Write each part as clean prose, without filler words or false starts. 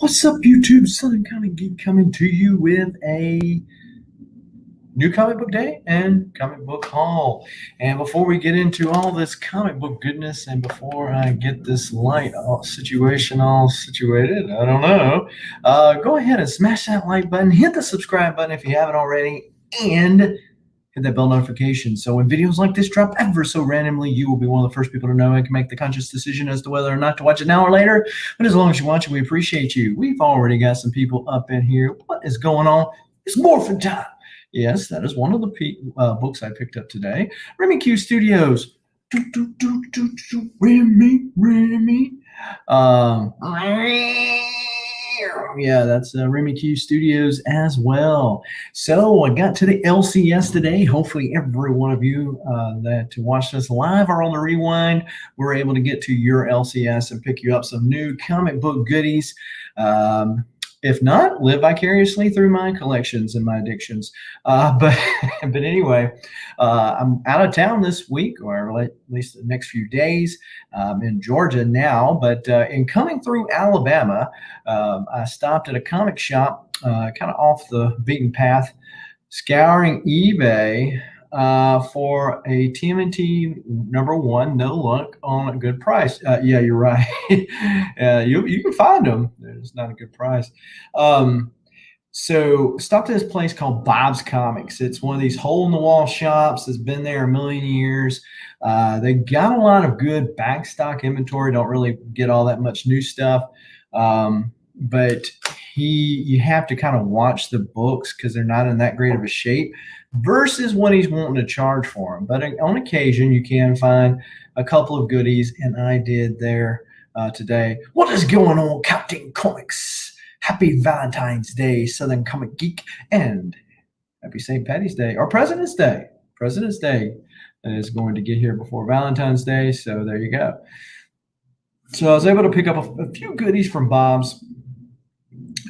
What's up, YouTube? Southern Comic Geek coming to you with a new comic book day and comic book haul. And before we get into all this comic book goodness, and before I get this light situation all situated, I don't know, go ahead and smash that like button, hit the subscribe button if you haven't already, and hit that bell notification. So when videos like this drop ever so randomly, you will be one of the first people to know and can make the conscious decision as to whether or not to watch it now or later. But as long as you watch it, we appreciate you. We've already got some people up in here. What is going on? It's morphin' time. Yes, that is one of the books I picked up today. Remy Q Studios. Remy. Yeah, that's Remy Q Studios as well. So I got to the LCS today. Hopefully every one of you that watched us live or on the rewind were able to get to your LCS and pick you up some new comic book goodies. If not, live vicariously through my collections and my addictions. But anyway, I'm out of town this week, or at least the next few days. I'm in Georgia now, but in coming through Alabama, I stopped at a comic shop, kind of off the beaten path, scouring eBay for a TMNT #1, no luck, on a good price. Yeah, you're right. You can find them. It's not a good price. So stopped at this place called Bob's Comics. It's one of these hole-in-the-wall shops that's been there a million years. They got a lot of good backstock inventory. Don't really get all that much new stuff. But you have to kind of watch the books because they're not in that great of a shape versus what he's wanting to charge for them. But on occasion, you can find a couple of goodies, and I did there today. What is going on, Captain Comics? Happy Valentine's Day, Southern Comic Geek, and happy St. Patty's Day, or President's Day. President's Day is going to get here before Valentine's Day, so there you go. So I was able to pick up a few goodies from Bob's,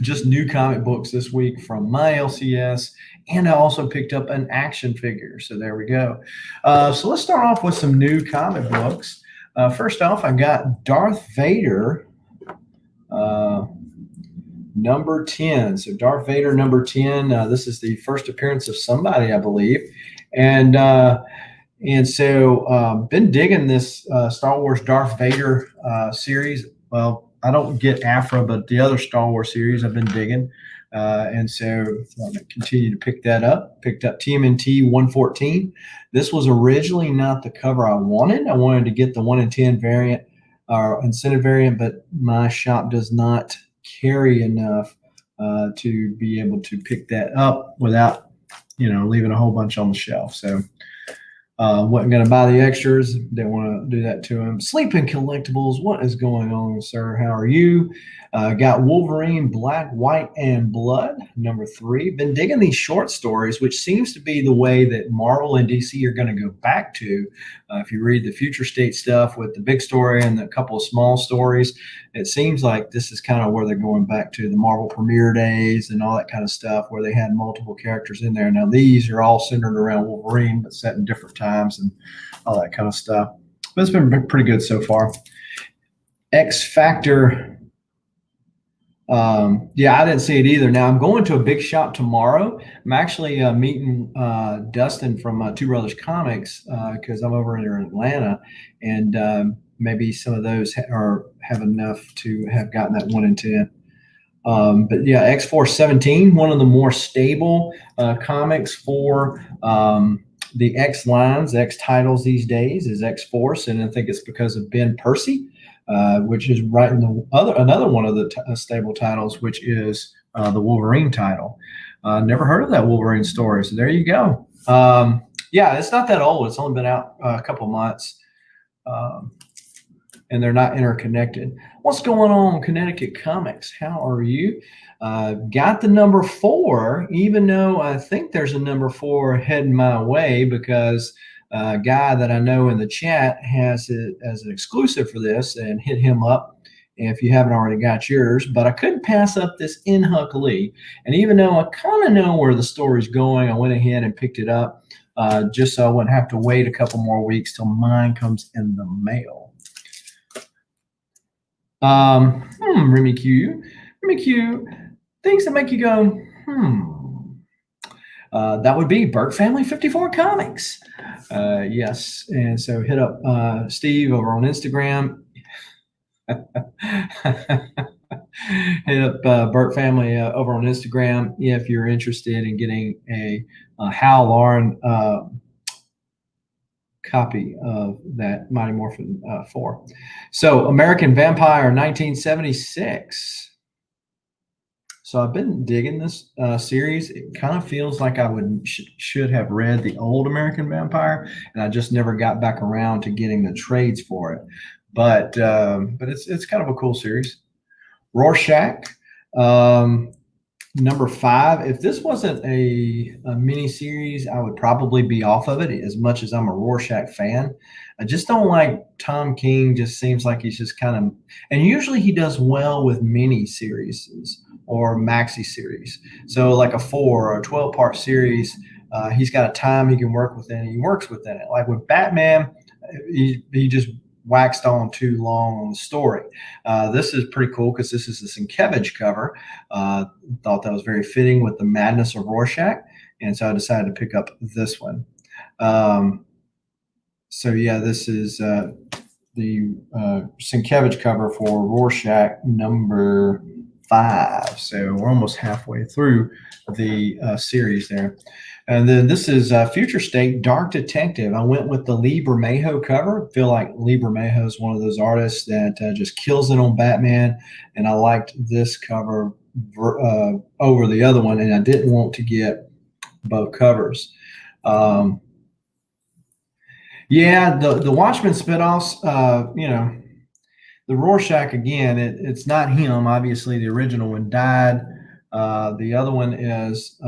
just new comic books this week from my LCS, and I also picked up an action figure. So there we go. So let's start off with some new comic books. First off, I got Darth Vader number 10. So Darth Vader number 10. This is the first appearance of somebody, I believe, and so been digging this Star Wars Darth Vader series. Well, I don't get Afra, but the other Star Wars series I've been digging. And so I'm going to continue to pick that up. Picked up TMNT 114. This was originally not the cover I wanted. I wanted to get the 1 in 10 variant or incentive variant, but my shop does not carry enough to be able to pick that up without, leaving a whole bunch on the shelf. So wasn't going to buy the extras. Didn't want to do that to him. Sleeping Collectibles, what is going on, sir? How are you? Got Wolverine Black, White, and Blood, number 3. Been digging these short stories, which seems to be the way that Marvel and DC are going to go back to. If you read the Future State stuff with the big story and a couple of small stories, it seems like this is kind of where they're going back to the Marvel premiere days and all that kind of stuff, where they had multiple characters in there. Now, these are all centered around Wolverine, but set in different times and all that kind of stuff. But it's been pretty good so far. X Factor. Yeah, I didn't see it either. Now, I'm going to a big shop tomorrow. I'm actually meeting Dustin from Two Brothers Comics because I'm over in Atlanta, and maybe some of those have enough to have gotten that 1 in 10. But yeah, X-Force 17, one of the more stable comics for the X lines, X titles these days is X-Force, and I think it's because of Ben Percy. Which is right in another one of the stable titles, which is the Wolverine title. Never heard of that Wolverine story, so there you go. Yeah, it's not that old. It's only been out a couple months, and they're not interconnected. What's going on, Connecticut Comics? How are you? Got the number 4, even though I think there's a number 4 heading my way because a guy that I know in the chat has it as an exclusive for this, and hit him up if you haven't already got yours. But I couldn't pass up this In Huck Lee, and even though I kind of know where the story's going, I went ahead and picked it up just so I wouldn't have to wait a couple more weeks till mine comes in the mail. Remy Q. make you things that make you go, that would be Burt Family 54 Comics. Yes. And so hit up Steve over on Instagram. Hit up Burt Family over on Instagram if you're interested in getting a Hal Lauren copy of that Mighty Morphin 4. So American Vampire 1976. So I've been digging this series. It kind of feels like I should have read the old American Vampire, and I just never got back around to getting the trades for it. But it's kind of a cool series. Rorschach, number 5. If this wasn't a mini series, I would probably be off of it. As much as I'm a Rorschach fan, I just don't like Tom King. Just seems like he's just kind of, and usually he does well with mini series or maxi series. So like a 4 or a 12-part series, he's got a time he can work within. He works within it. Like with Batman, he just waxed on too long on the story. This is pretty cool because this is the Sienkiewicz cover. Thought that was very fitting with the madness of Rorschach, and so I decided to pick up this one. So yeah, this is the Sienkiewicz cover for Rorschach number 5. So we're almost halfway through the series there. And then this is Future State Dark Detective. I went with the Lee Bermejo cover. I feel like Lee Bermejo is one of those artists that just kills it on Batman. And I liked this cover over the other one, and I didn't want to get both covers. Yeah, the Watchmen spinoffs, the Rorschach, again, it's not him. Obviously, the original one died. The other one is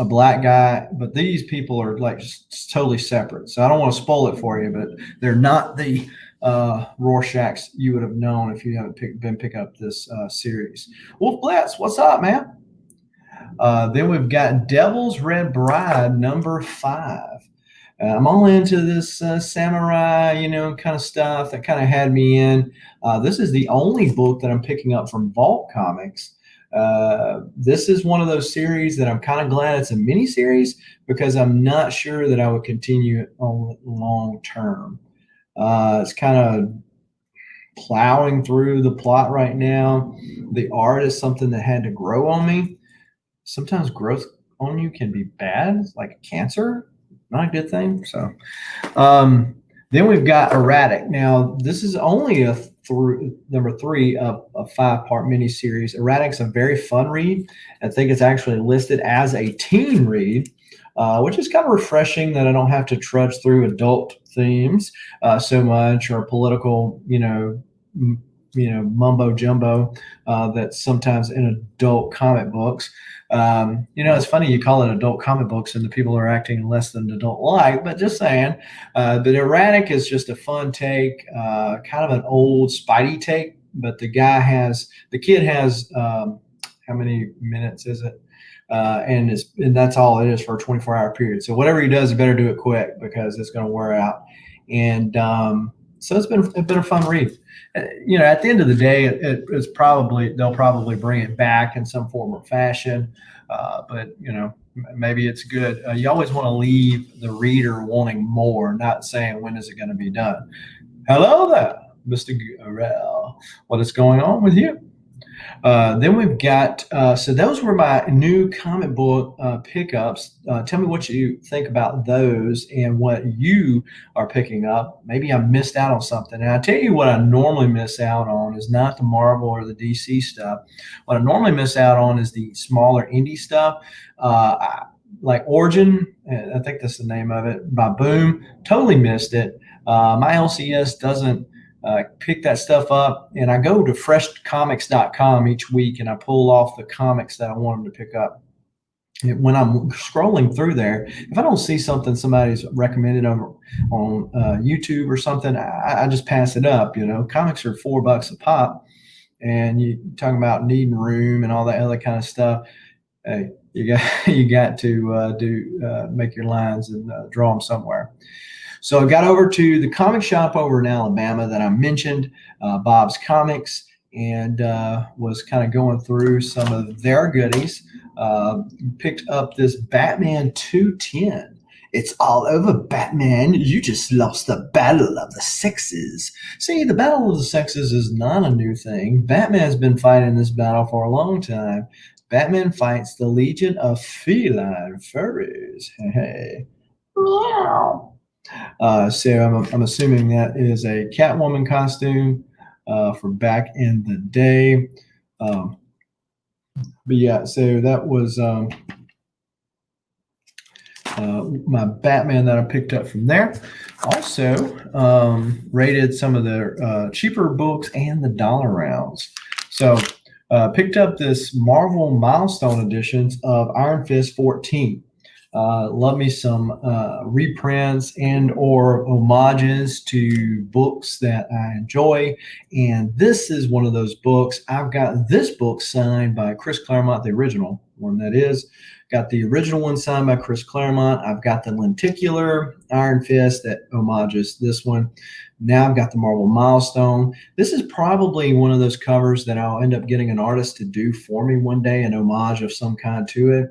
a black guy, but these people are like just totally separate. So I don't want to spoil it for you, but they're not the Rorschachs you would have known if you haven't been picking up this series. Wolf Blitz, what's up, man? Then we've got Devil's Red Bride number 5. I'm all into this samurai, kind of stuff that kind of had me in. This is the only book that I'm picking up from Vault Comics. This is one of those series that I'm kind of glad it's a mini series because I'm not sure that I would continue it on long term. It's kind of plowing through the plot right now. The art is something that had to grow on me. Sometimes growth on you can be bad, like cancer, not a good thing. So then we've got Erratic. Now, this is only number 3 of a 5-part miniseries. Erratic's a very fun read. I think it's actually listed as a teen read, which is kind of refreshing that I don't have to trudge through adult themes so much, or political, mumbo jumbo that's sometimes in adult comic books. It's funny you call it adult comic books and the people are acting less than adult like, but just saying. But Erratic is just a fun take, kind of an old Spidey take, but the kid has how many minutes is it? And that's all it is for a 24-hour period. So whatever he does, he better do it quick because it's going to wear out. And so it's been a fun read. At the end of the day, they'll probably bring it back in some form or fashion. But maybe it's good. You always want to leave the reader wanting more, not saying when is it going to be done. Hello there, Mr. Gurrell. What is going on with you? Then we've got, so those were my new comic book pickups. Tell me what you think about those and what you are picking up. Maybe I missed out on something. And I tell you what I normally miss out on is not the Marvel or the DC stuff. What I normally miss out on is the smaller indie stuff. Like Origin, I think that's the name of it, by Boom. Totally missed it. My LCS doesn't pick that stuff up, and I go to freshcomics.com each week and I pull off the comics that I want them to pick up. When I'm scrolling through there, if I don't see something somebody's recommended on YouTube or something, I just pass it up. Comics are $4 a pop, and you're talking about needing room and all that other kind of stuff. Hey, you got to make your lines and draw them somewhere. So I got over to the comic shop over in Alabama that I mentioned, Bob's Comics, and was kind of going through some of their goodies. Picked up this Batman 210. It's all over, Batman. You just lost the battle of the sexes. See, the battle of the sexes is not a new thing. Batman's been fighting this battle for a long time. Batman fights the Legion of Feline Furries. Hey. Meow. So I'm assuming that is a Catwoman costume for back in the day. But yeah, so that was my Batman that I picked up from there. Also, rated some of the cheaper books and the dollar rounds. So, picked up this Marvel Milestone editions of Iron Fist 14. Love me some reprints and or homages to books that I enjoy. And this is one of those books. I've got this book signed by Chris Claremont, the original one that is. Got the original one signed by Chris Claremont. I've got the lenticular Iron Fist that homages this one. Now I've got the Marvel Milestone. This is probably one of those covers that I'll end up getting an artist to do for me one day, an homage of some kind to it.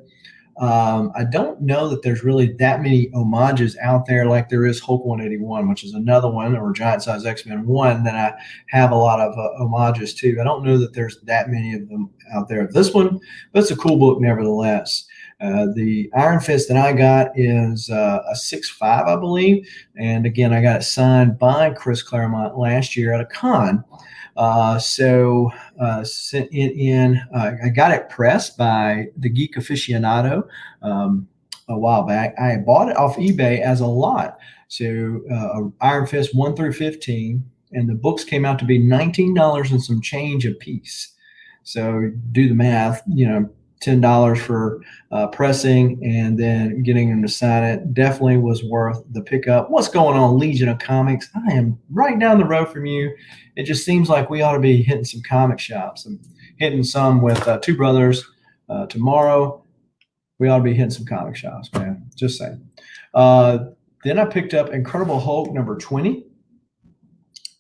I don't know that there's really that many homages out there like there is Hulk 181, which is another one, or Giant Size X-Men 1 that I have a lot of homages to. I don't know that there's that many of them out there. This one, but it's a cool book nevertheless. The Iron Fist that I got is a 6.5, I believe. And again, I got it signed by Chris Claremont last year at a con. Sent it in. I got it pressed by the Geek Aficionado a while back. I bought it off eBay as a lot. So Iron Fist 1 through 15, and the books came out to be $19 and some change a piece. So do the math, $10 for pressing and then getting them to sign it. Definitely was worth the pickup. What's going on, Legion of Comics? I am right down the road from you. It just seems like we ought to be hitting some comic shops. I'm hitting some with two brothers tomorrow. We ought to be hitting some comic shops, man. Just saying. Then I picked up Incredible Hulk number 20.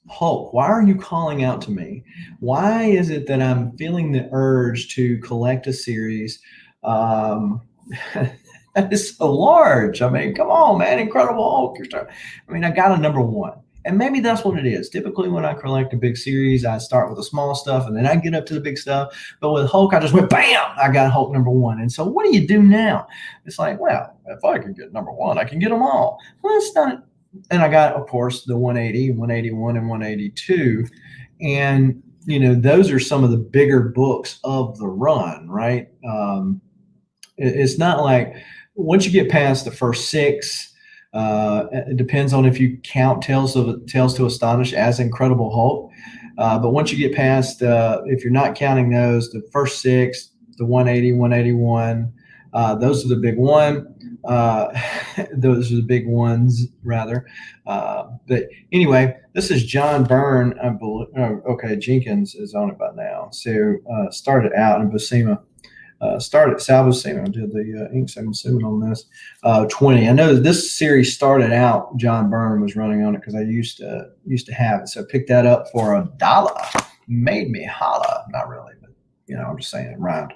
Hulk, why are you calling out to me? Why is it that I'm feeling the urge to collect a series that is so large? I mean, come on, man. Incredible Hulk. I got a number 1. And maybe that's what it is. Typically, when I collect a big series, I start with the small stuff and then I get up to the big stuff. But with Hulk, I just went, bam, I got Hulk number 1. And so what do you do now? It's like, well, if I can get number 1, I can get them all. Well, it's not. And I got, of course, the 180, 181, and 182. And, those are some of the bigger books of the run, right? It's not like once you get past the first 6, it depends on if you count Tales to Astonish as Incredible Hulk. But once you get past, if you're not counting those, the first 6, the 180, 181, those are the big one. Those are the big ones, rather. But anyway, this is John Byrne. I believe. Oh, okay, Jenkins is on it by now. So started out in Buscema. Sal Buscema did the ink, so I'm assuming on this 20. I know this series started out. John Byrne was running on it because I used to have it. So I picked that up for $1. Made me holla. Not really, but I'm just saying it rhymed.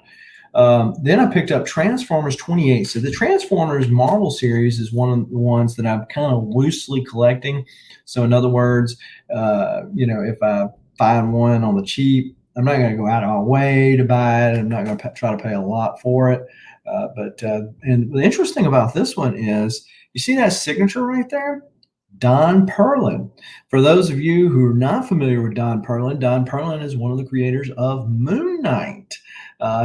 Then I picked up Transformers 28. So the Transformers Marvel series is one of the ones that I'm kind of loosely collecting. So in other words, if I find one on the cheap, I'm not going to go out of my way to buy it. I'm not going to try to pay a lot for it. And the interesting about this one is, you see that signature right there? Don Perlin. For those of you who are not familiar with Don Perlin is one of the creators of Moon Knight.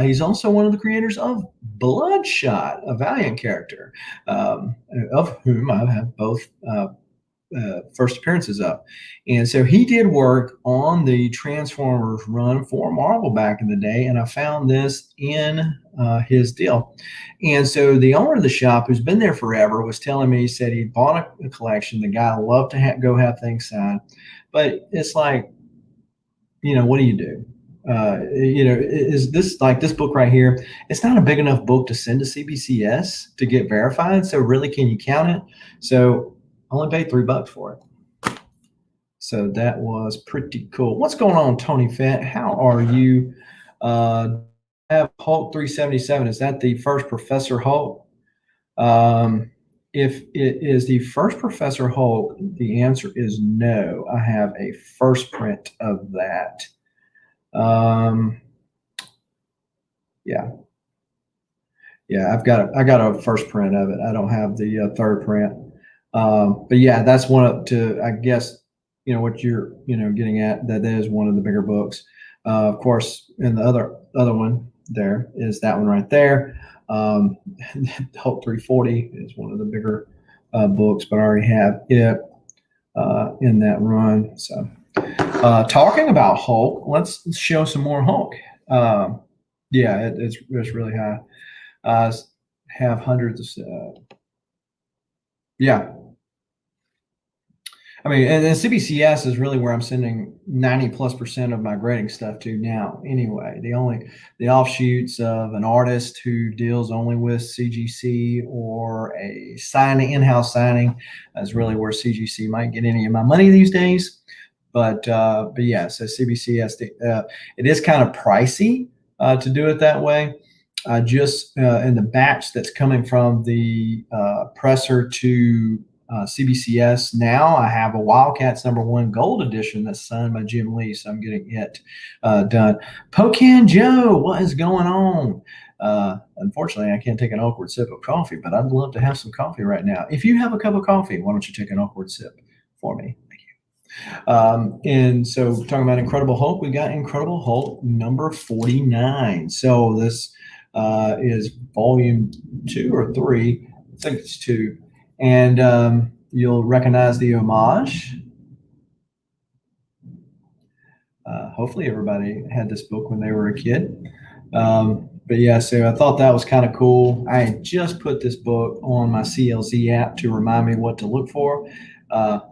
He's also one of the creators of Bloodshot, a Valiant character, of whom I have both first appearances of. And so he did work on the Transformers run for Marvel back in the day, and I found this in his deal. And so the owner of the shop, who's been there forever, was telling me, he said he bought a collection. The guy loved to go have things signed. But it's like, what do you do? Is this like this book right here? It's not a big enough book to send to CBCS to get verified. So really, can you count it? So I only paid $3 for it. So that was pretty cool. What's going on, Tony Fett? How are you? Have Hulk 377. Is that the first Professor Hulk? If it is the first Professor Hulk, the answer is no. I have a first print of that. Yeah. Yeah, I got a first print of it. I don't have the third print. But yeah, that's one of to I guess what you're getting at. That is one of the bigger books. Of course, and the other one there is that one right there. Hulk 340 is one of the bigger books, but I already have it in that run. So, talking about Hulk, let's show some more Hulk. Yeah, it's really high. Have hundreds of yeah. I mean, and then CBCS is really where I'm sending 90+% of my grading stuff to now. Anyway, the offshoots of an artist who deals only with CGC or a in-house signing is really where CGC might get any of my money these days. But yeah, so CBCS, it is kind of pricey to do it that way. Just in the batch that's coming from the presser to CBCS now, I have a Wildcats #1 gold edition that's signed by Jim Lee, so I'm getting it done. Pocan Joe, what is going on? Unfortunately, I can't take an awkward sip of coffee, but I'd love to have some coffee right now. If you have a cup of coffee, why don't you take an awkward sip for me? Thank you. And so talking about Incredible Hulk, we got Incredible Hulk number 49. So this is volume 2 or 3. I think it's 2. And you'll recognize the homage. Hopefully everybody had this book when they were a kid. But yeah, so I thought that was kind of cool. I had just put this book on my CLZ app to remind me what to look for.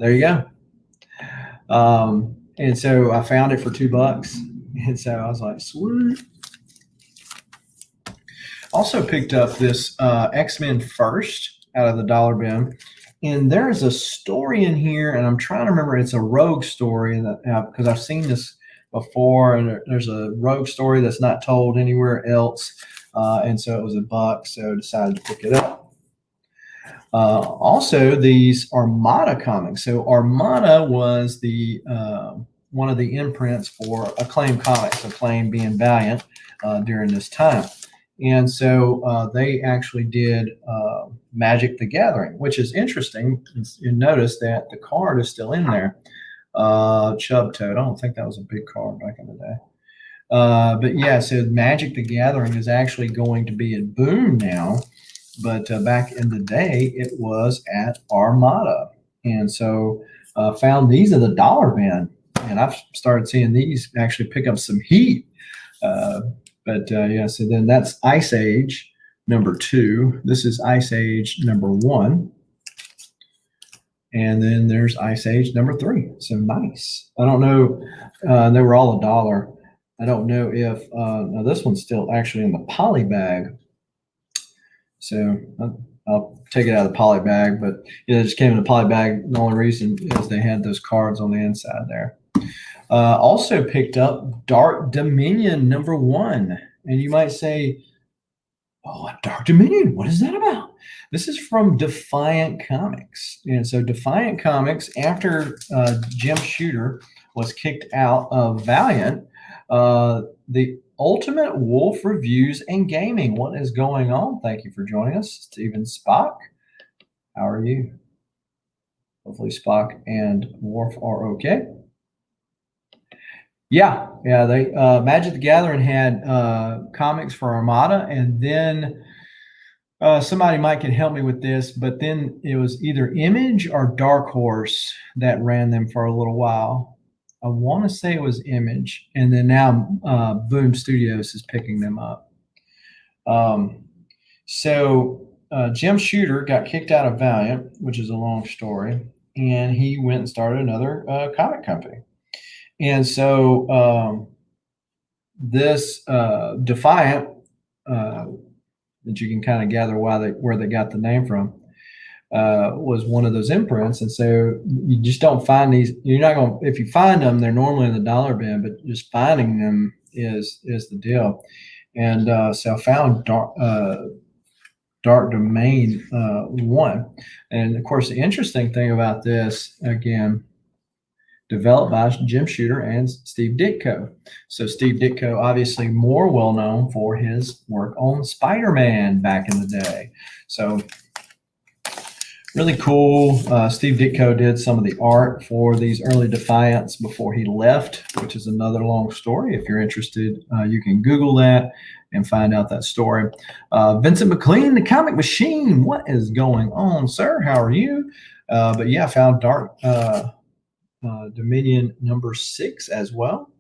There you go. And so I found it for $2. And so I was like, sweet. Also picked up this X-Men First out of the dollar bin, and there's a story in here, and I'm trying to remember. It's a rogue story that because I've seen this before, and there's a rogue story that's not told anywhere else, and so it was $1, so I decided to pick it up. Also, these Armada comics. So Armada was the one of the imprints for Acclaim Comics, Acclaim being Valiant during this time. And so they actually did Magic the Gathering, which is interesting. You notice that the card is still in there. Chub Toad. I don't think that was a big card back in the day. But yeah, so Magic the Gathering is actually going to be at Boom now. But back in the day, it was at Armada. And so found these at the dollar bin. And I've started seeing these actually pick up some heat. But yeah, so then that's Ice Age number 2. This is Ice Age number 1. And then there's Ice Age number 3. So nice. I don't know. They were all $1. I don't know if now this one's still actually in the poly bag. So I'll take it out of the poly bag, but it just came in a poly bag. The only reason is they had those cards on the inside there. Also picked up Dark Dominion number 1. And you might say, oh, Dark Dominion, what is that about? This is from Defiant Comics. And so Defiant Comics, after Jim Shooter was kicked out of Valiant, the Ultimate Wolf Reviews and Gaming. What is going on? Thank you for joining us, Steven Spock. How are you? Hopefully Spock and Wolf are okay. Yeah. They Magic the Gathering had comics for Armada, and then somebody might can help me with this, but then it was either Image or Dark Horse that ran them for a little while. I want to say it was Image, and then now Boom Studios is picking them up. So Jim Shooter got kicked out of Valiant, which is a long story, and he went and started another comic company. And so this Defiant, that you can kind of gather where they got the name from, was one of those imprints. And so you just don't find these. You're not going to, if you find them, they're normally in the dollar bin, but just finding them is the deal. And so I found Dark Domain 1. And of course, the interesting thing about this, again, developed by Jim Shooter and Steve Ditko. So Steve Ditko, obviously more well known for his work on Spider-Man back in the day. So really cool. Steve Ditko did some of the art for these early Defiants before he left, which is another long story. If you're interested, you can Google that and find out that story. Vincent McLean, the Comic Machine. What is going on, sir? How are you? But yeah, I found Dark Dominion number 6 as well.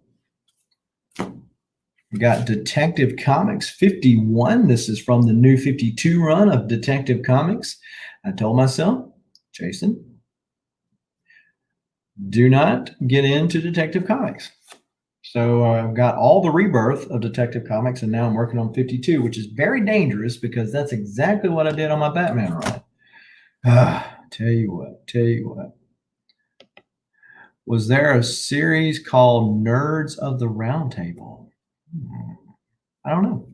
We got Detective Comics 51. This is from the new 52 run of Detective Comics. I told myself, Jason, do not get into Detective Comics. So I've got all the rebirth of Detective Comics, and now I'm working on 52, which is very dangerous because that's exactly what I did on my Batman run. Tell you what. Was there a series called Nerds of the Round Table? I don't know.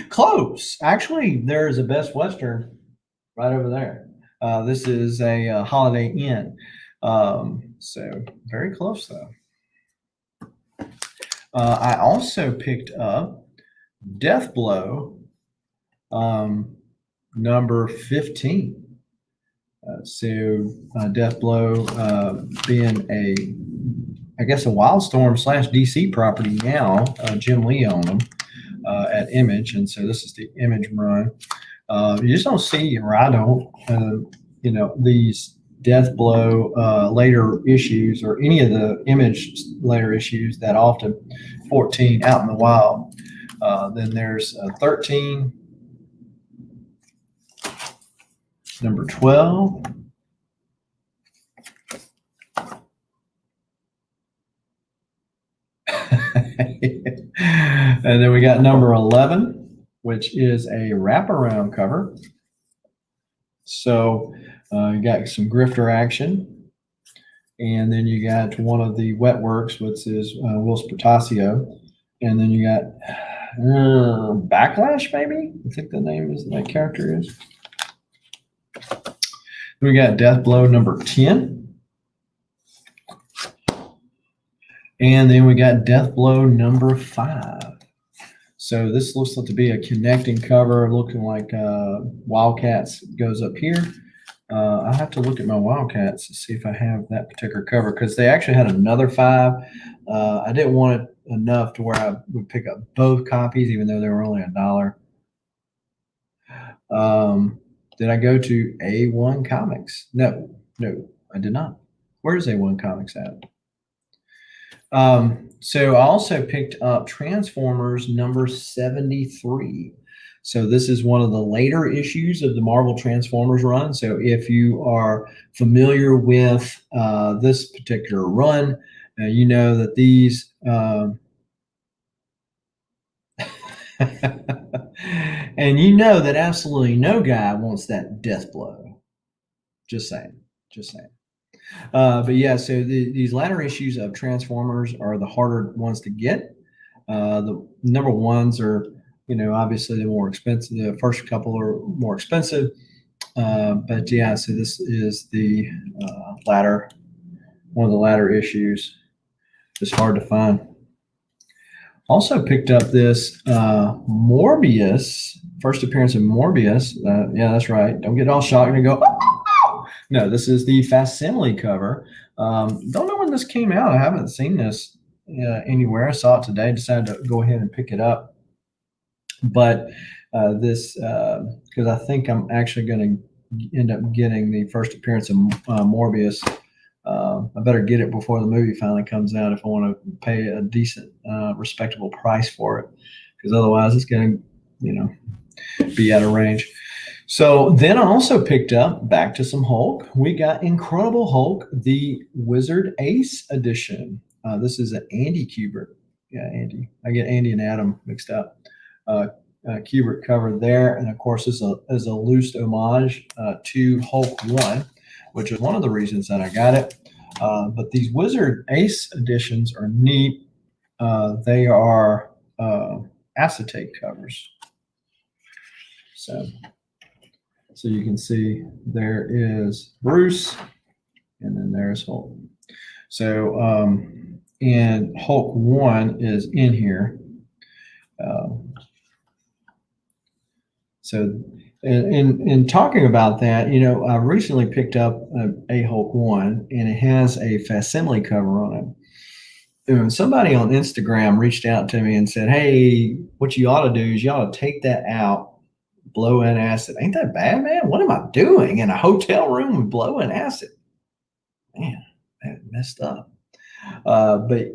Close. Actually, there's a Best Western right over there. This is a Holiday Inn. So very close, though. I also picked up Deathblow number 15. Deathblow being I guess a Wildstorm / DC property now. Jim Lee owned them at Image, and so this is the Image run. You just don't see, or I don't, these Deathblow later issues or any of the Image later issues that often. 14 out in the wild. Then there's 13. Number 12. And then we got number 11, which is a wraparound cover. So you got some grifter action. And then you got one of the Wetworks, which is Will Spertasio. And then you got Backlash, maybe? I think the name is that character is. We got Deathblow number 10. And then we got Deathblow number 5. So this looks like to be a connecting cover, looking like Wildcats goes up here. I have to look at my Wildcats to see if I have that particular cover, because they actually had another 5. I didn't want it enough to where I would pick up both copies, even though they were only $1. Did I go to A1 Comics? No, I did not. Where's A1 Comics at? So I also picked up Transformers number 73. So this is one of the later issues of the Marvel Transformers run. So if you are familiar with this particular run, you know that these and you know that absolutely no guy wants that Deathblow. Just saying. But yeah, so these latter issues of Transformers are the harder ones to get. The number ones are, obviously the more expensive. The first couple are more expensive. But yeah, so this is the one of the latter issues. It's hard to find. Also picked up this Morbius, first appearance of Morbius. Yeah, that's right. Don't get all shocked and go, oh! No, this is the facsimile cover. Don't know when this came out. I haven't seen this anywhere. I saw it today. Decided to go ahead and pick it up. But this, because I think I'm actually going to end up getting the first appearance of Morbius. I better get it before the movie finally comes out if I want to pay a decent, respectable price for it, because otherwise it's going to, be out of range. So then I also picked up, back to some Hulk. We got Incredible Hulk, the Wizard Ace edition. This is an Andy Kubert. Yeah, Andy. I get Andy and Adam mixed up. Kubert cover there. And of course, is a loose homage to Hulk 1, which is one of the reasons that I got it. But these Wizard Ace editions are neat. They are acetate covers. So you can see there is Bruce, and then there's Hulk. So, and Hulk 1 is in here. So in talking about that, you know, I recently picked up a Hulk 1, and it has a facsimile cover on it. And somebody on Instagram reached out to me and said, hey, what you ought to do is you ought to take that out, blow in acid. Ain't that bad, man? What am I doing in a hotel room with blow in acid? Man, that messed up. But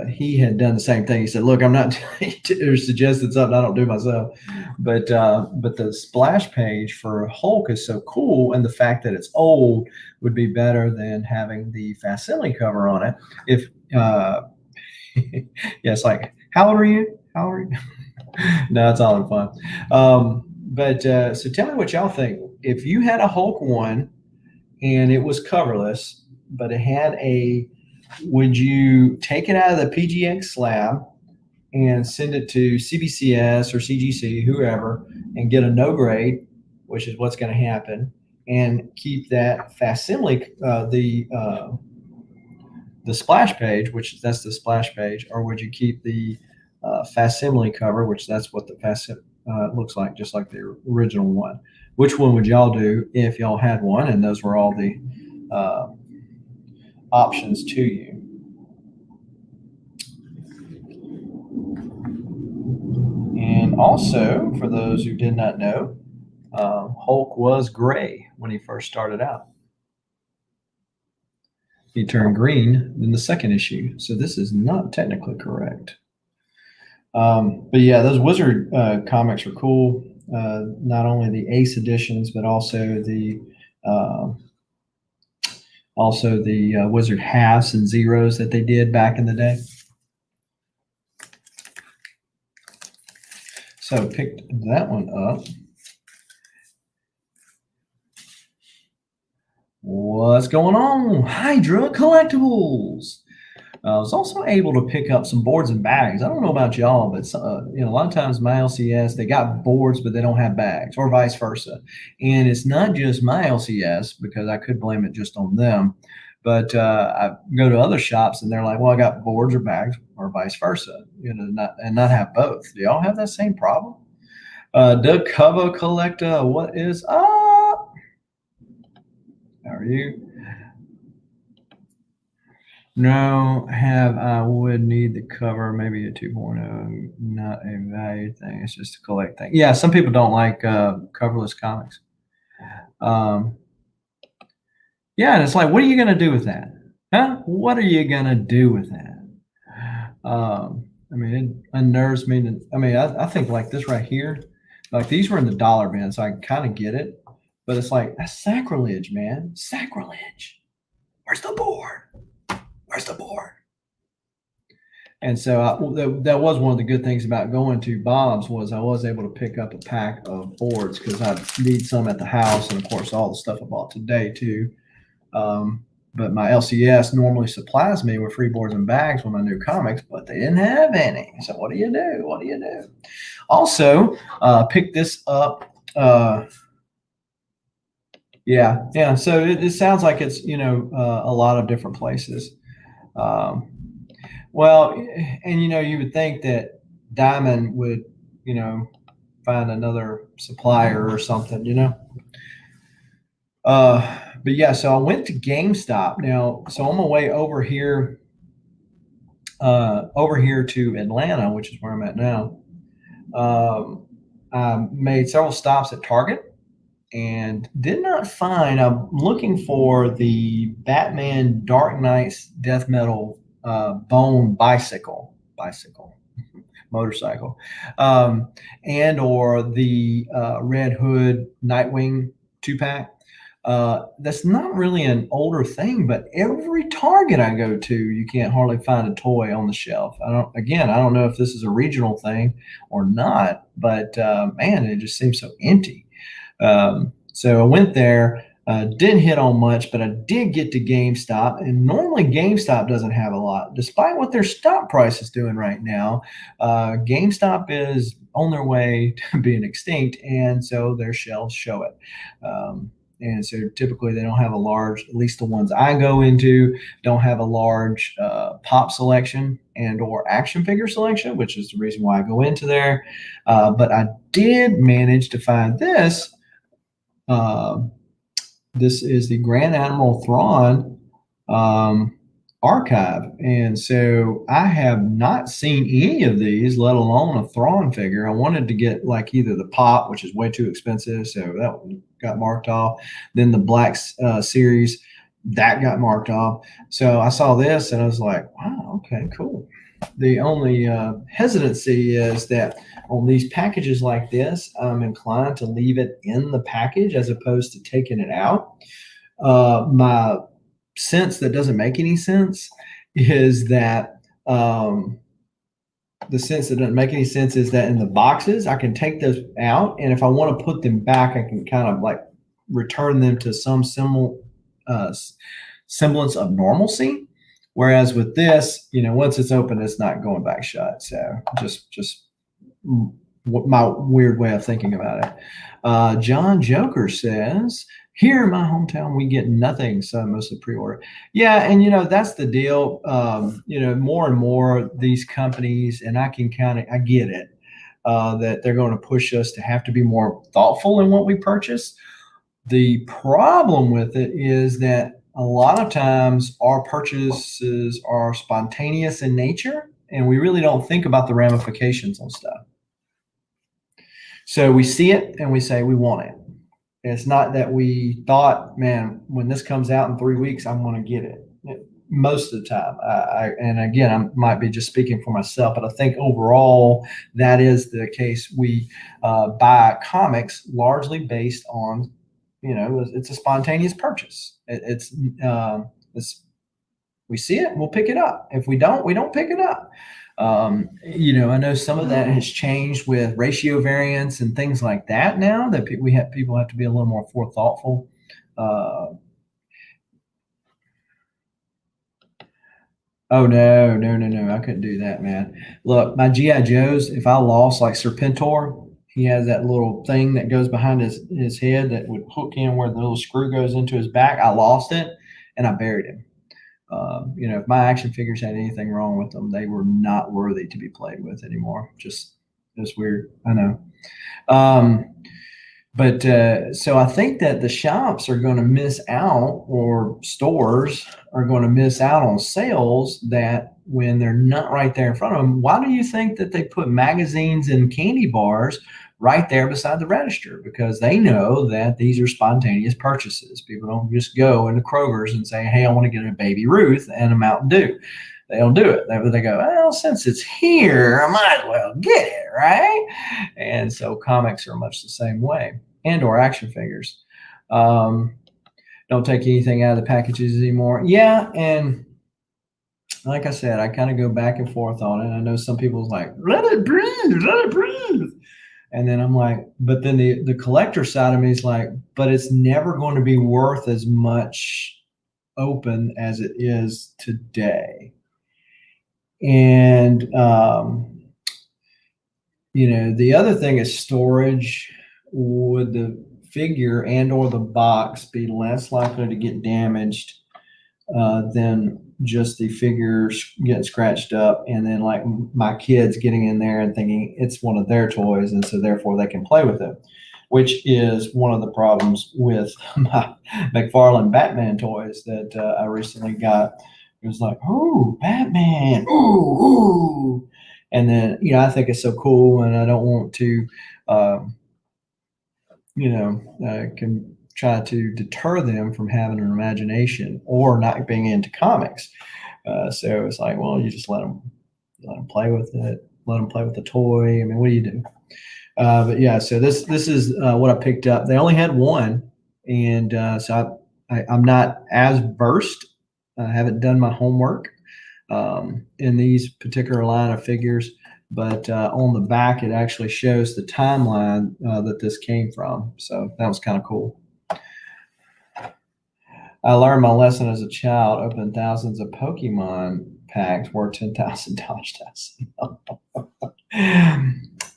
he had done the same thing. He said, look, I'm not suggesting something I don't do myself, but the splash page for Hulk is so cool, and the fact that it's old would be better than having the facsimile cover on it. If yeah, it's like, how old are you? No, it's all in fun. So tell me what y'all think. If you had a Hulk 1 and it was coverless, but it had would you take it out of the PGX slab and send it to CBCS or CGC, whoever, and get a no grade, which is what's going to happen, and keep that facsimile, the splash page, which that's the splash page, or would you keep the facsimile cover, which that's what the facsimile looks like, just like the original one? Which one would y'all do if y'all had one? And those were all the options to you. And also, for those who did not know, Hulk was gray when he first started out. He turned green in the second issue, so this is not technically correct. But yeah, those Wizard comics are cool. Not only the Ace editions, but also the Wizard halves and zeros that they did back in the day. So picked that one up. What's going on? Hydra Collectibles. I was also able to pick up some boards and bags. I don't know about y'all, but you know, a lot of times my LCS, they got boards, but they don't have bags, or vice versa. And it's not just my LCS, because I could blame it just on them. But I go to other shops and they're like, well, I got boards or bags, or vice versa, you know, not have both. Do y'all have that same problem? Doug Cova Collector, what is up? How are you? No, I would need the cover, maybe a 2.0, not a value thing. It's just a collect thing. Yeah, some people don't like coverless comics. Yeah, and it's like, what are you going to do with that? Huh? What are you going to do with that? I mean, it unnerves me. I think like this right here, like these were in the dollar bin, so I kind of get it. But it's like, that's sacrilege, man. Sacrilege. Where's the board? Where's the board? And so that was one of the good things about going to Bob's, was I was able to pick up a pack of boards, because I need some at the house, and of course all the stuff I bought today too. But my LCS normally supplies me with free boards and bags with my new comics, but they didn't have any. So what do you do? What do you do? Also, pick this up. Yeah. So it sounds like it's, you know, a lot of different places. Well, and, you know, you would think that Diamond would, you know, find another supplier or something, you know. But yeah, so I went to GameStop now. So on my way over here to Atlanta, which is where I'm at now. I made several stops at Target and did not find. I'm looking for the Batman Dark Knight's Death Metal Bone motorcycle, and or the Red Hood Nightwing 2-pack. That's not really an older thing, but every Target I go to, you can't hardly find a toy on the shelf. I don't know if this is a regional thing or not, but man, it just seems so empty. So I went there, didn't hit on much, but I did get to GameStop. And normally GameStop doesn't have a lot, despite what their stock price is doing right now. GameStop is on their way to being extinct, and so their shelves show it. And so typically they don't have a large, at least the ones I go into, don't have a large pop selection and or action figure selection, which is the reason why I go into there. But I did manage to find this. Uh, this is the Grand Admiral Thrawn archive. And so I have not seen any of these, let alone a Thrawn figure. I wanted to get like either the pop, which is way too expensive, so that one got marked off. Then the Black series, that got marked off. So I saw this and I was like, wow, okay, cool. The only hesitancy is that on these packages like this, I'm inclined to leave it in the package as opposed to taking it out. My sense that doesn't make any sense is that the sense that doesn't make any sense is that in the boxes, I can take those out, and if I want to put them back, I can kind of like return them to some semblance of normalcy. Whereas with this, once it's open, it's not going back shut. So just my weird way of thinking about it. John Joker says, here in my hometown, we get nothing, so mostly pre-order. Yeah, and that's the deal. More and more these companies, and I get it, that they're going to push us to have to be more thoughtful in what we purchase. The problem with it is that a lot of times our purchases are spontaneous in nature, and we really don't think about the ramifications on stuff. So we see it and we say we want it. It's not that we thought, man, when this comes out in 3 weeks, I'm going to get it. Most of the time, and again, I might be just speaking for myself, but I think overall that is the case. We buy comics largely based on, it's a spontaneous purchase. It's we see it, we'll pick it up. If we don't, we don't pick it up. I know some of that has changed with ratio variance and things like that now that people have to be a little more forethoughtful. Oh, no. I couldn't do that, man. Look, my G.I. Joes, if I lost like Serpentor, he has that little thing that goes behind his head that would hook in where the little screw goes into his back. I lost it and I buried him. If my action figures had anything wrong with them, they were not worthy to be played with anymore. Just weird. I know. But so I think that the shops are going to miss out, or stores are going to miss out on sales that when they're not right there in front of them. Why do you think that they put magazines and candy bars right there beside the register? Because they know that these are spontaneous purchases. People don't just go into Kroger's and say, hey, I want to get a Baby Ruth and a Mountain Dew. They don't do it. They go, well, since it's here, I might as well get it, right? And so comics are much the same way, and or action figures. Don't take anything out of the packages anymore. Yeah, and like I said, I kind of go back and forth on it. I know some people's like, let it breathe. And then I'm like, but then the collector side of me is like, but it's never going to be worth as much open as it is today. And, the other thing is storage. Would the figure and or the box be less likely to get damaged than just the figures getting scratched up, and then like my kids getting in there and thinking it's one of their toys, and so therefore they can play with it, which is one of the problems with my McFarlane Batman toys that I recently got. It was like, oh, Batman, ooh. And then, I think it's so cool, and I don't want to, can try to deter them from having an imagination or not being into comics. So it's like, well, you just let them play with it, let them play with the toy. I mean, what do you do? But yeah, so this is what I picked up. They only had one, and I'm not as versed. I haven't done my homework in these particular line of figures, but on the back it actually shows the timeline that this came from. So that was kind of cool. I learned my lesson as a child, opening thousands of Pokemon packs worth $10,000.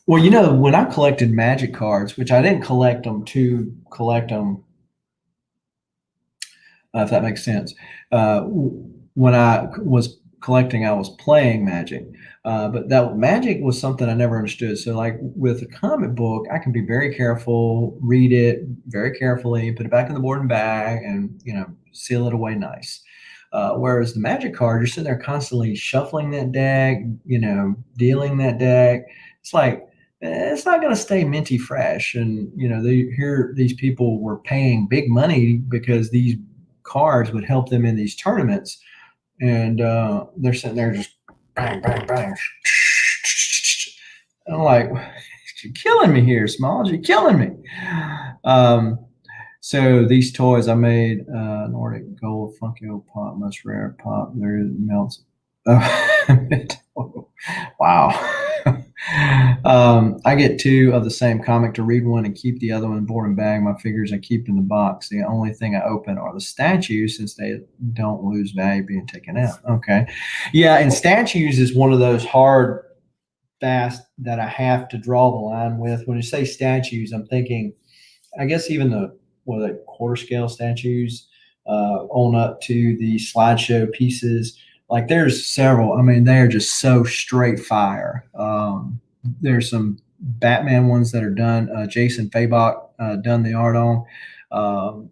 Well, when I collected Magic cards, which I didn't collect them to collect them, if that makes sense. When I was collecting, I was playing Magic, but that Magic was something I never understood. So, like with a comic book, I can be very careful, read it very carefully, put it back in the board and bag, and seal it away nice. Whereas the Magic card, you're sitting there constantly shuffling that deck, dealing that deck. It's like it's not going to stay minty fresh. And these people were paying big money because these cards would help them in these tournaments, and they're sitting there just bang, bang, bang. And I'm like, you're killing me here, Smalls. You're killing me. So these toys I made, Nordic Gold, Funky Old Pop, Most Rare Pop, there it melts. Wow. I get two of the same comic to read one and keep the other one board and bag. My figures I keep in the box. The only thing I open are the statues since they don't lose value being taken out. Okay. Yeah, and statues is one of those hard, fast that I have to draw the line with. When you say statues, I'm thinking, I guess even the quarter scale statues on up to the slideshow pieces. Like there's several. I mean, they're just so straight fire. There's some Batman ones that are done. Jason Fabok done the art on,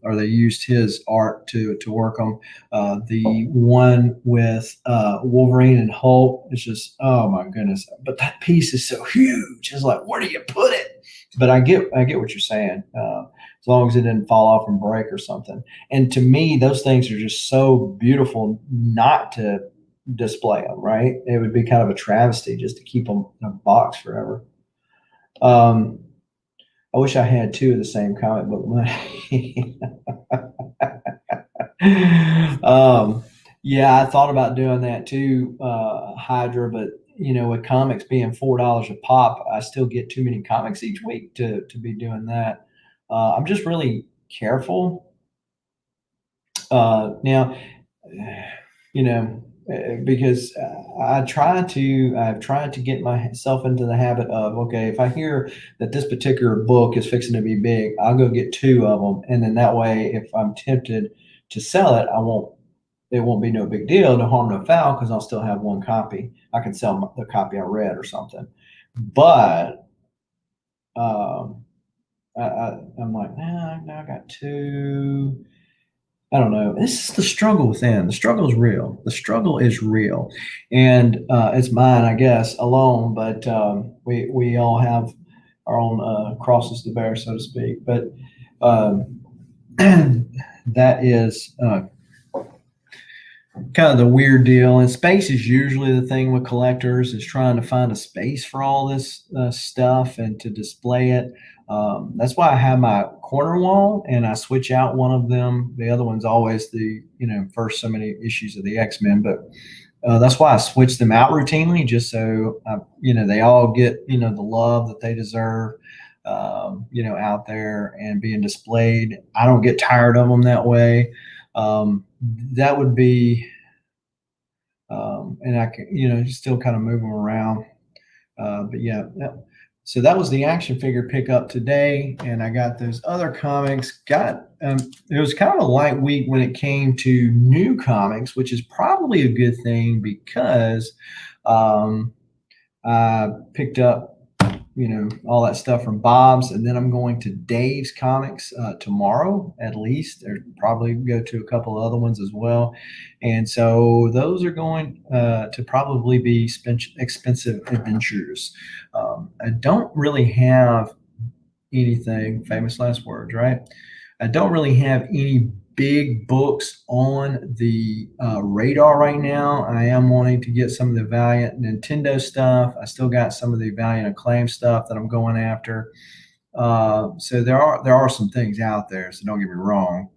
or they used his art to work them. The one with Wolverine and Hulk is just, oh my goodness! But that piece is so huge. It's like, where do you put it? But I get what you're saying. As long as it didn't fall off and break or something. And to me, those things are just so beautiful not to display them, right? It would be kind of a travesty just to keep them in a box forever. I wish I had two of the same comic book money. Yeah, I thought about doing that too, Hydra, but with comics being $4 a pop, I still get too many comics each week to be doing that. I'm just really careful now, because I've tried to get myself into the habit of, okay, if I hear that this particular book is fixing to be big, I'll go get two of them, and then that way, if I'm tempted to sell it, it won't be no big deal, no harm, no foul, because I'll still have one copy. I can sell the copy I read or something, but. I'm like, now I got two. I don't know. This is the struggle within. The struggle is real. The struggle is real, and it's mine, I guess, alone. But we all have our own crosses to bear, so to speak. But that is kind of the weird deal. And space is usually the thing with collectors, is trying to find a space for all this stuff and to display it. That's why I have my corner wall and I switch out one of them. The other one's always the first so many issues of the X-Men, but that's why I switch them out routinely, just so they all get the love that they deserve. Out there and being displayed. I don't get tired of them that way. That would be, and I can, still kind of move them around. But yeah, so that was the action figure pickup today. And I got those other comics. It was kind of a light week when it came to new comics, which is probably a good thing because I picked up all that stuff from Bob's, and then I'm going to Dave's Comics tomorrow at least. There'll probably go to a couple of other ones as well. And so those are going to probably be expensive adventures. I don't really have anything, famous last words, right? I don't really have any big books on the radar right now. I am wanting to get some of the Valiant Nintendo stuff. I still got some of the Valiant Acclaim stuff that I'm going after. So there are some things out there. So don't get me wrong,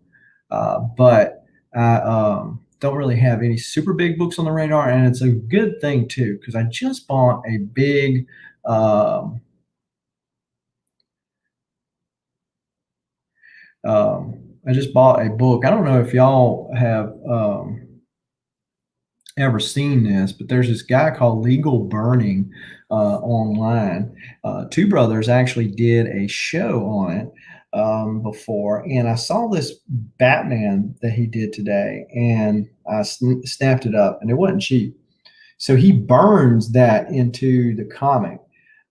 but I don't really have any super big books on the radar, and it's a good thing too because I just bought a big. Um, I just bought a book. I don't know if y'all have ever seen this, but there's this guy called Legal Burning online. Two Brothers actually did a show on it before, and I saw this Batman that he did today, and I snapped it up, and it wasn't cheap. So he burns that into the comic.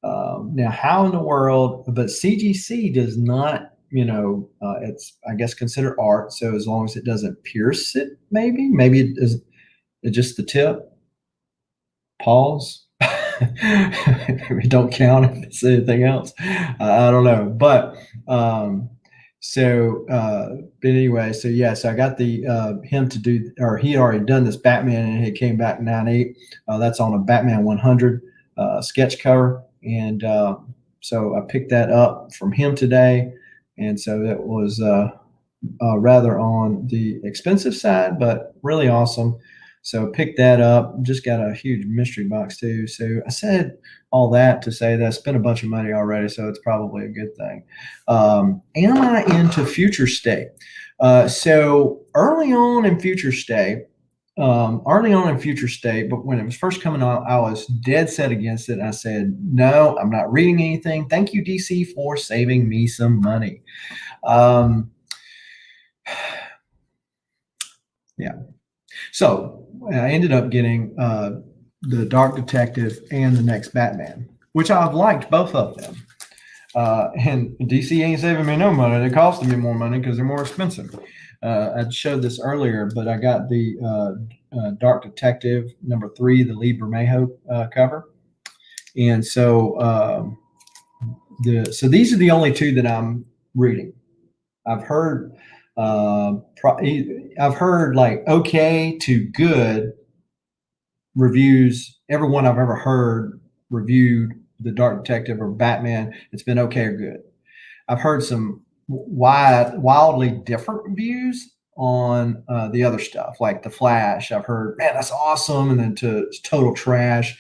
Now, how in the world? But CGC does not, it's I guess considered art. So as long as it doesn't pierce it, maybe it is just the tip. Pause. We don't count if it's anything else. I don't know, but but anyway, so yeah, so I got the him to do, or he had already done this Batman, and it came back 9/8. That's on a Batman 100 sketch cover, and so I picked that up from him today, and so that was rather on the expensive side, but really awesome. So pick that up. Just got a huge mystery box too. So I said all that to say that I spent a bunch of money already, so it's probably a good thing. Am I into Future State? So early on in Future State, but when it was first coming out, I was dead set against it. I said, no, I'm not reading anything. Thank you, DC, for saving me some money. Yeah. So I ended up getting the Dark Detective and the next Batman, which I've liked both of them. And DC ain't saving me no money. They're costing me more money because they're more expensive. I showed this earlier, but I got the Dark Detective #3, the Lee Bermejo cover. And so so these are the only two that I'm reading. I've heard I've heard like okay to good reviews. Everyone I've ever heard reviewed the Dark Detective or Batman, it's been okay or good. I've heard some wildly different views on the other stuff, like the Flash. I've heard, man, that's awesome, and then to total trash.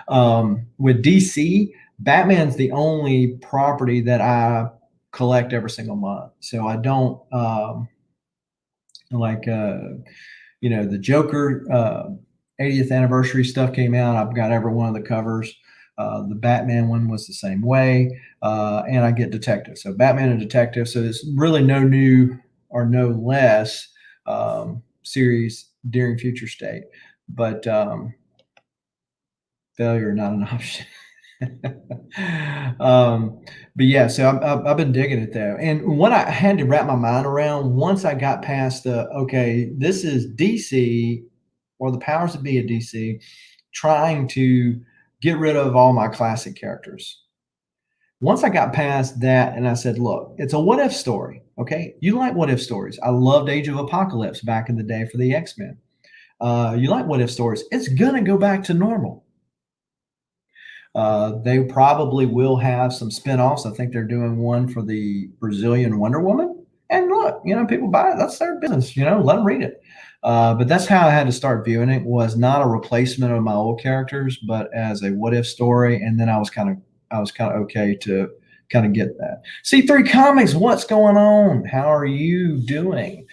With DC, Batman's the only property that I collect every single month. So I don't like the Joker 80th anniversary stuff came out. I've got every one of the covers. The Batman one was the same way, and I get Detective. So Batman and Detective. So there's really no new or no less series during Future State, but failure not an option. But yeah, so I've been digging it though, and what I had to wrap my mind around once I got past okay, this is DC or the powers that be at DC trying to get rid of all my classic characters. Once I got past that and I said, look, it's a what if story. Okay. You like what if stories. I loved Age of Apocalypse back in the day for the X-Men. You like what if stories. It's going to go back to normal. They probably will have some spinoffs. I think they're doing one for the Brazilian Wonder Woman. And look, people buy it. That's their business. Let them read it. But that's how I had to start viewing it. Was not a replacement of my old characters, but as a what if story. And then I was kind of okay to kind of get that. C3 Comics, what's going on? How are you doing?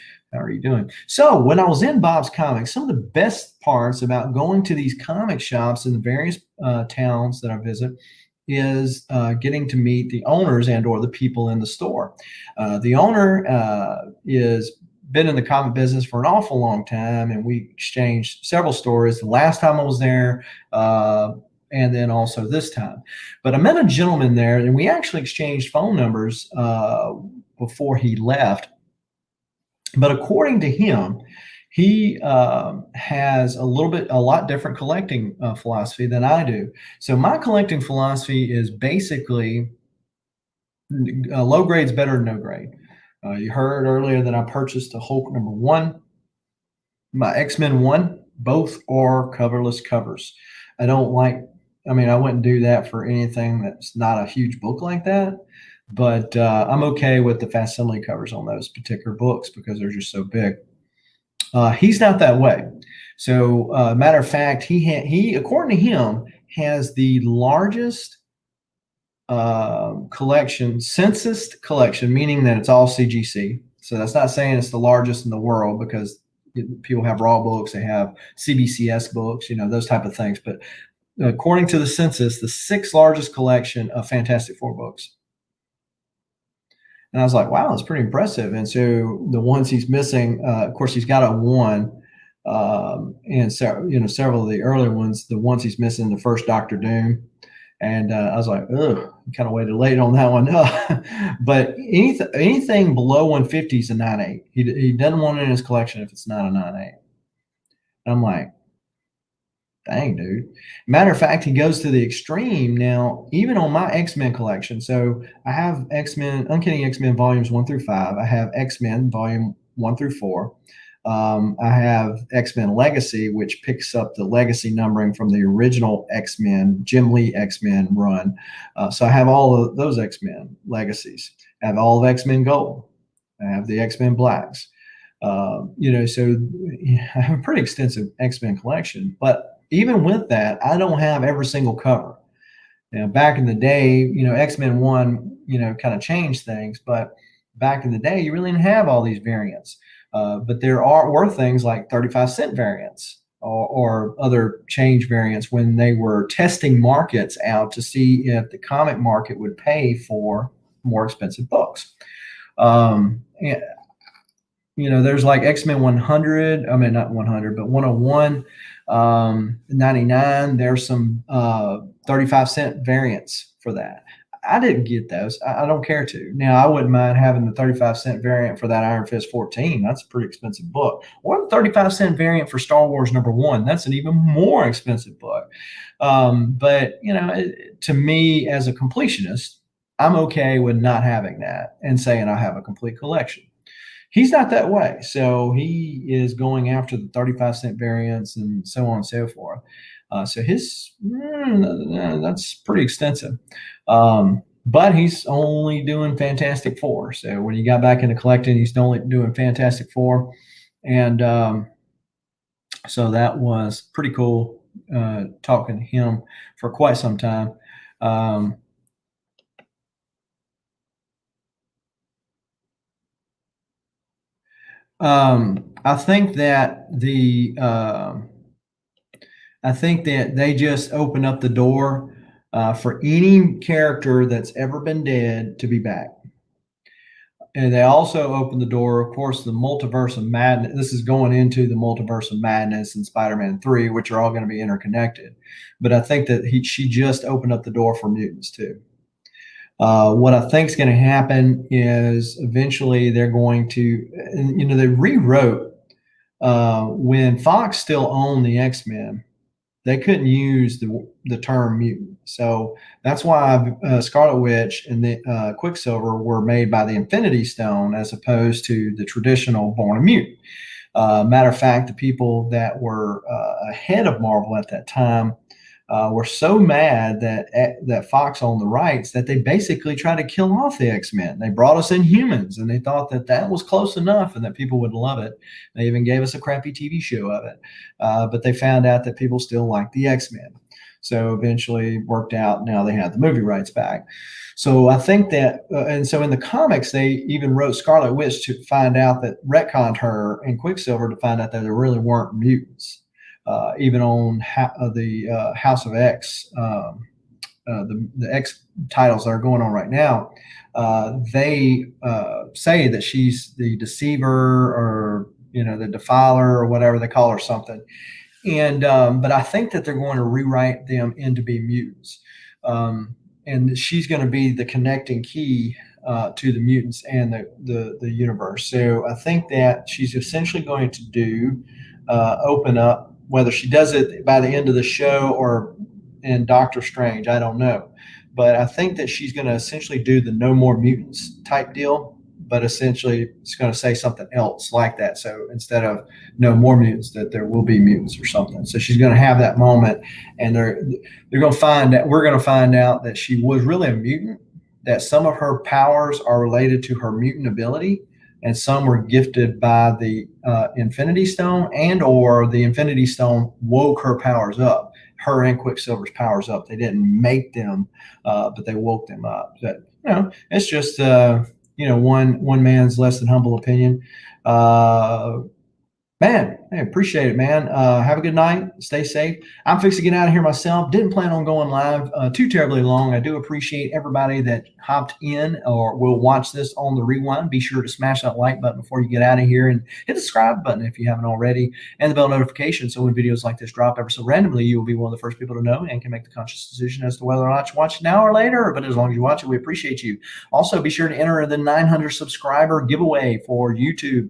So when I was in Bob's Comics, some of the best parts about going to these comic shops in the various towns that I visit is getting to meet the owners and or the people in the store. The owner is been in the comic business for an awful long time, and we exchanged several stories. The last time I was there, and then also this time. But I met a gentleman there, and we actually exchanged phone numbers before he left. But according to him, he has a lot different collecting philosophy than I do. So my collecting philosophy is basically low grade's better than no grade. You heard earlier that I purchased a Hulk #1, my X-Men 1, both are coverless covers. I wouldn't do that for anything that's not a huge book like that. But I'm okay with the facsimile covers on those particular books because they're just so big. He's not that way. So, matter of fact, he according to him has the largest collection, census collection, meaning that it's all CGC. So that's not saying it's the largest in the world because people have raw books, they have CBCS books, those type of things. But according to the census, the sixth largest collection of Fantastic Four books. And I was like, wow, that's pretty impressive. And so the ones he's missing, of course, he's got a one, and so several of the earlier ones. The ones he's missing, the first Doctor Doom, and I was like, ugh, kind of waited late on that one. But anything below 150 is a 9.8. He doesn't want it in his collection if it's not a 9.8. I'm like, dang, dude. Matter of fact, he goes to the extreme now, even on my X-Men collection. So I have X-Men, Uncanny X-Men volumes 1 through 5. I have X-Men volume 1 through 4. I have X-Men Legacy, which picks up the legacy numbering from the original X-Men, Jim Lee X-Men run. So I have all of those X-Men legacies. I have all of X-Men Gold. I have the X-Men Blacks. So I have a pretty extensive X-Men collection. But even with that, I don't have every single cover. Back in the day, X-Men 1, kind of changed things. But back in the day, you really didn't have all these variants. But there were things like 35-cent variants or other change variants when they were testing markets out to see if the comic market would pay for more expensive books. There's like X-Men 100. I mean, not 100, but 101, 99. There's some 35-cent variants for that. I didn't get those. I don't care to. Now, I wouldn't mind having the 35-cent variant for that Iron Fist 14. That's a pretty expensive book. Or the 35-cent variant for Star Wars #1. That's an even more expensive book. But to me, as a completionist, I'm okay with not having that and saying I have a complete collection. He's not that way. So he is going after the 35-cent variants and so on and so forth. So that's pretty extensive. But he's only doing Fantastic Four. So when he got back into collecting, he's only doing Fantastic Four. And so that was pretty cool talking to him for quite some time. I think that they just open up the door for any character that's ever been dead to be back. And they also open the door, of course, the Multiverse of Madness. This is going into the Multiverse of Madness and Spider-Man 3, which are all going to be interconnected. But I think that she just opened up the door for mutants too. What I think is going to happen is eventually they're going to, they rewrote when Fox still owned the X-Men. They couldn't use the term mutant. So that's why Scarlet Witch and the Quicksilver were made by the Infinity Stone as opposed to the traditional Born a Mutant. Matter of fact, the people that were ahead of Marvel at that time were so mad that Fox owned the rights that they basically tried to kill off the X-Men. They brought us Inhumans, and they thought that was close enough and that people would love it. They even gave us a crappy TV show of it. But they found out that people still liked the X-Men. So eventually worked out. Now they have the movie rights back. So I think that, and so in the comics, they even wrote Scarlet Witch to find out that retconned her and Quicksilver to find out that there really weren't mutants. Even on the House of X, the X titles that are going on right now, they say that she's the deceiver or the defiler or whatever they call her, something. And but I think that they're going to rewrite them into be mutants, and she's going to be the connecting key to the mutants and the universe. So I think that she's essentially going to do open up. Whether she does it by the end of the show or in Doctor Strange, I don't know. But I think that she's going to essentially do the no more mutants type deal, but essentially it's going to say something else like that. So instead of no more mutants, that there will be mutants or something. So she's going to have that moment, and they're going to find that we're going to find out that she was really a mutant, that some of her powers are related to her mutant ability, and some were gifted by the Infinity Stone, and or the Infinity Stone woke her powers up. Her and Quicksilver's powers up. They didn't make them, but they woke them up. That, it's just one man's less than humble opinion. Man, I appreciate it, man. Have a good night. Stay safe. I'm fixing to get out of here myself. Didn't plan on going live too terribly long. I do appreciate everybody that hopped in or will watch this on the rewind. Be sure to smash that like button before you get out of here, and hit the subscribe button if you haven't already, and the bell notification, so when videos like this drop ever so randomly, you will be one of the first people to know and can make the conscious decision as to whether or not you watch it now or later. But as long as you watch it, we appreciate you. Also, be sure to enter the 900 subscriber giveaway for YouTube.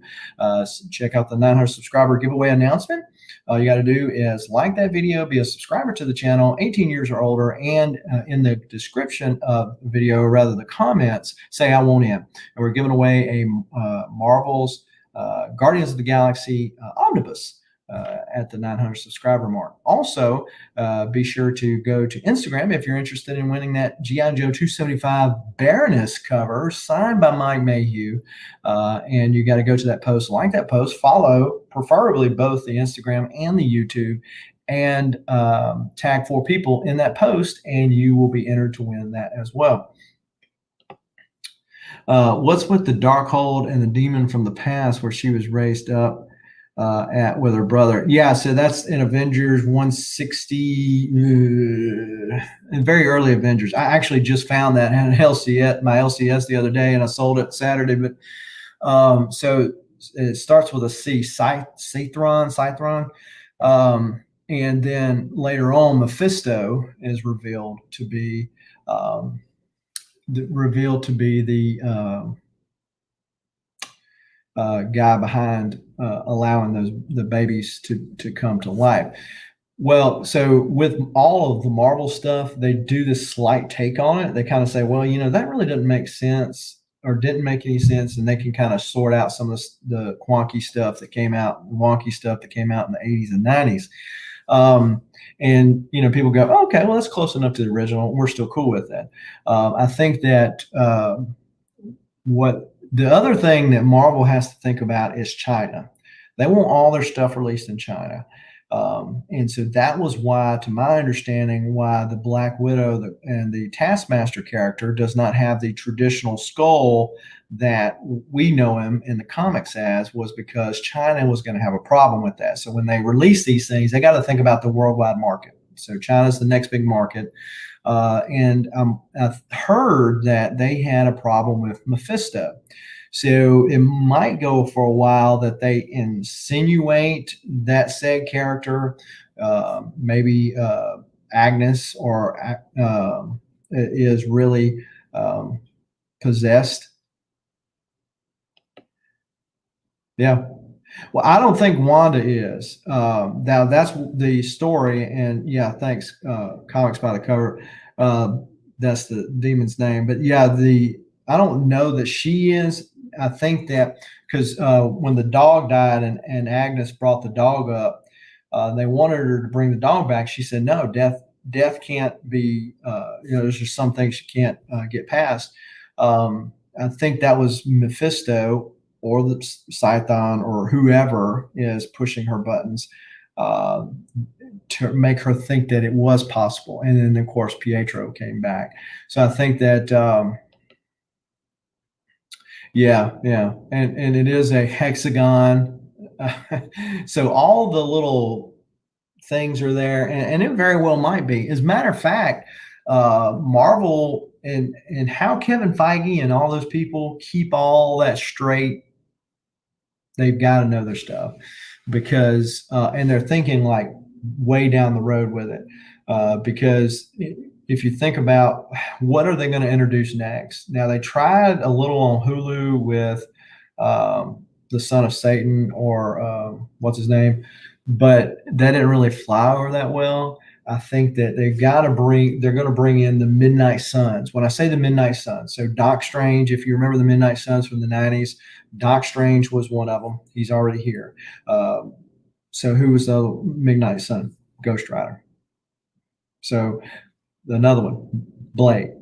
Check out the 900 subscriber giveaway announcement. All you got to do is like that video, be a subscriber to the channel, 18 years or older, and in the description of the video, or rather the comments, say I want in. And we're giving away a Marvel's Guardians of the Galaxy omnibus at the 900 subscriber mark. Also, be sure to go to Instagram if you're interested in winning that G.I. Joe 275 Baroness cover signed by Mike Mayhew. And you got to go to that post, like that post, follow preferably both the Instagram and the YouTube, and tag 4 people in that post, and you will be entered to win that as well. What's with the Darkhold and the demon from the past where she was raised up at with her brother? Yeah, so that's in Avengers 160, in very early Avengers. I actually just found that in my LCS the other day, and I sold it Saturday. But so it starts with a C, Scythron, and then later on, Mephisto is revealed to be the guy behind allowing the babies to come to life. Well, so with all of the Marvel stuff, they do this slight take on it. They kind of say, well, that really doesn't make sense, or didn't make any sense, and they can kind of sort out some of the wonky stuff that came out in the 80s and 90s. And people go, oh, okay, well, that's close enough to the original. We're still cool with that. I think that what the other thing that Marvel has to think about is China. They want all their stuff released in China. And so that was why, to my understanding, why the Black Widow and the Taskmaster character does not have the traditional skull that we know him in the comics as, was because China was going to have a problem with that. So when they release these things, they got to think about the worldwide market. So China's the next big market. And I've heard that they had a problem with Mephisto. So it might go for a while that they insinuate that said character, maybe Agnes, or is really possessed. Yeah. Well, I don't think Wanda is. Now that's the story, and yeah, thanks, Comics by the Cover. That's the demon's name, but yeah, I don't know that she is. I think that because when the dog died and Agnes brought the dog up, they wanted her to bring the dog back. She said, no, death can't be, there's just some things she can't get past. I think that was Mephisto or the Scython or whoever is pushing her buttons to make her think that it was possible. And then, of course, Pietro came back. So I think that, yeah. And it is a hexagon. So all the little things are there, and it very well might be. As a matter of fact, Marvel and how Kevin Feige and all those people keep all that straight, they've got to know their stuff, because and they're thinking like way down the road with it, because if you think about what are they going to introduce next. Now, they tried a little on Hulu with the Son of Satan, or what's his name, but that didn't really fly over that well. I think that they're going to bring in the Midnight Suns. When I say the Midnight Suns, so Doc Strange, if you remember the Midnight Suns from the 90s, Doc Strange was one of them. He's already here. So who was the Midnight Sun? Ghost Rider. So another one, Blade,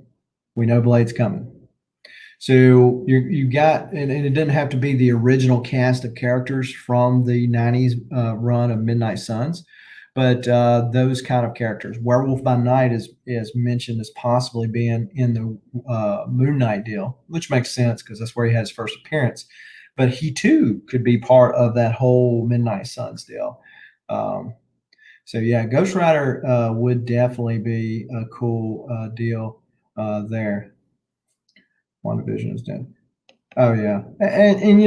We know Blade's coming. So you got, and it didn't have to be the original cast of characters from the 90s run of Midnight Suns, but those kind of characters. Werewolf by Night is mentioned as possibly being in the Moon Knight deal, which makes sense because that's where he had his first appearance. But he too could be part of that whole Midnight Suns deal. Um, so yeah, Ghost Rider would definitely be a cool deal there. WandaVision is dead. Oh yeah, and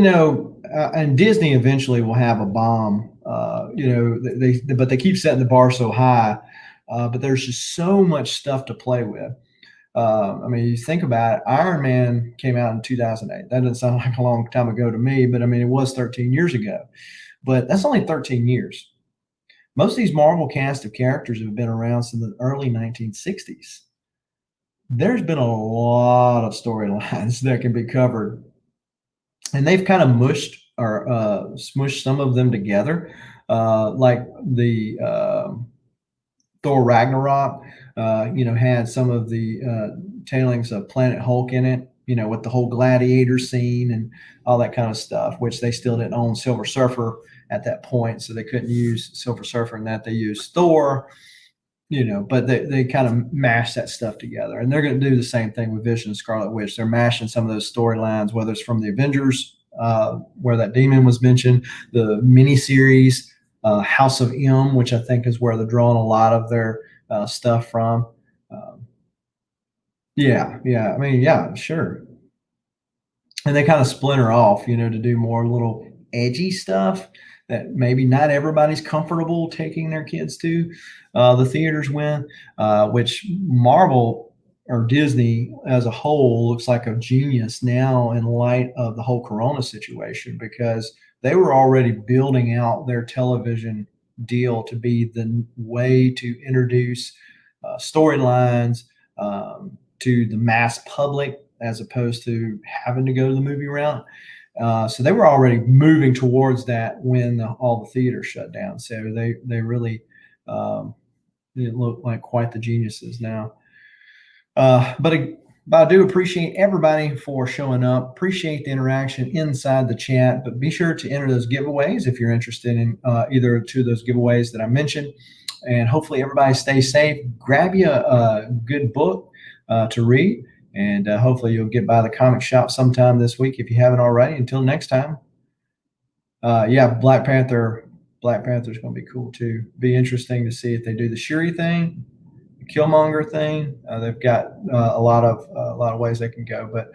and Disney eventually will have a bomb. But they keep setting the bar so high. But there's just so much stuff to play with. I mean, you think about it, Iron Man came out in 2008. That doesn't sound like a long time ago to me, but I mean, it was 13 years ago. But that's only 13 years. Most of these Marvel cast of characters have been around since the early 1960s. There's been a lot of storylines that can be covered, and they've kind of mushed or smushed some of them together, like the Thor Ragnarok. Had some of the tailings of Planet Hulk in it. With the whole gladiator scene and all that kind of stuff, which they still didn't own Silver Surfer at that point, so they couldn't use Silver Surfer in that. They used Thor. But they kind of mash that stuff together. And they're going to do the same thing with Vision and Scarlet Witch. They're mashing some of those storylines, whether it's from the Avengers, where that demon was mentioned, the miniseries, House of M, which I think is where they're drawing a lot of their stuff from. Yeah. I mean, yeah, sure. And they kind of splinter off, to do more little edgy stuff that maybe not everybody's comfortable taking their kids to the theaters with, which Marvel or Disney as a whole looks like a genius now in light of the whole Corona situation, because they were already building out their television deal to be the way to introduce storylines to the mass public as opposed to having to go to the movie route. So they were already moving towards that when all the theaters shut down. So they really look like quite the geniuses now. But I do appreciate everybody for showing up. Appreciate the interaction inside the chat. But be sure to enter those giveaways if you're interested in either two of those giveaways that I mentioned. And hopefully everybody stays safe. Grab you a good book to read. And hopefully you'll get by the comic shop sometime this week if you haven't already. Until next time. Black Panther. Black Panther's going to be cool too. Be interesting to see if they do the Shuri thing, the Killmonger thing. They've got a lot of ways they can go. But